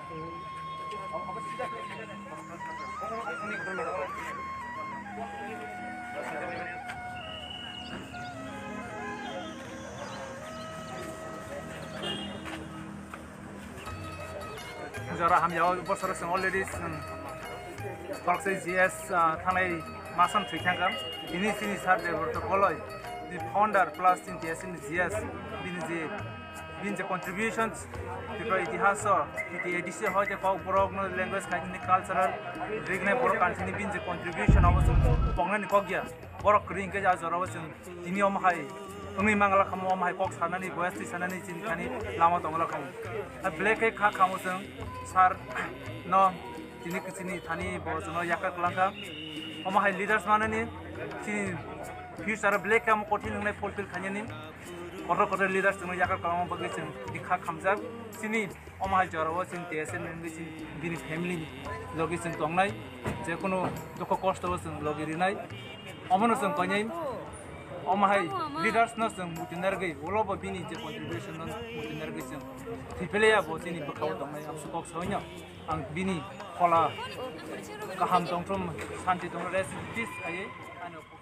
जरा हम याव बसर जों अलरेडि पार्कसे जीएस थांनाय मासम थैखांगोन बिनि सिनि सार प्रोटोकॉल दि फाउंडर प्लस इन टीएसएन जीएस बिनि जे कंट्रीब्यूशंस बिफोर इतिहास बिदि एडिसि होते पाव बरक लैंग्वेज काइनि कल्चरल रिगने बर कान्ट्रीनि बिनि जे कंट्रीब्यूशन अब जों पंगने निकगिया बरक रिंग के जा जराव जों दिनि अमहाय उंनि मांगला खामो अमहाय कक सानानि बयस्ति सानानि जिनखानि लामा दंगला खामो ब्लैक के खा खामो जों सार न दिनि किसिनि थानि बजनो याका कलांगा अमहाय लीडर्स माननि सि फ्यूचर ब्लैक काम कठिन नंनाय फुलफिल खानिनि कत लीडर्स जों याका कलाम बगे जों दिखा खामजाक सिनि अमहाय जराव जों टीएसएन इंग्लिश बिनि फैमिली लगे जों दंनाय जे कोनो दुख कष्ट जों लगे रिनाय अमनो जों कन्याय अमहाय लीडर्स न जों मुटिनारगै वलब बिनि जे कंट्रीब्यूशन न मुटिनारगै जों थिफेलेया बसिनि बखाव दंनाय आं सुकक सैनो आं बिनि फला गाहाम दंथ्रम शान्ति दं रेस्ट पीस आयै आनो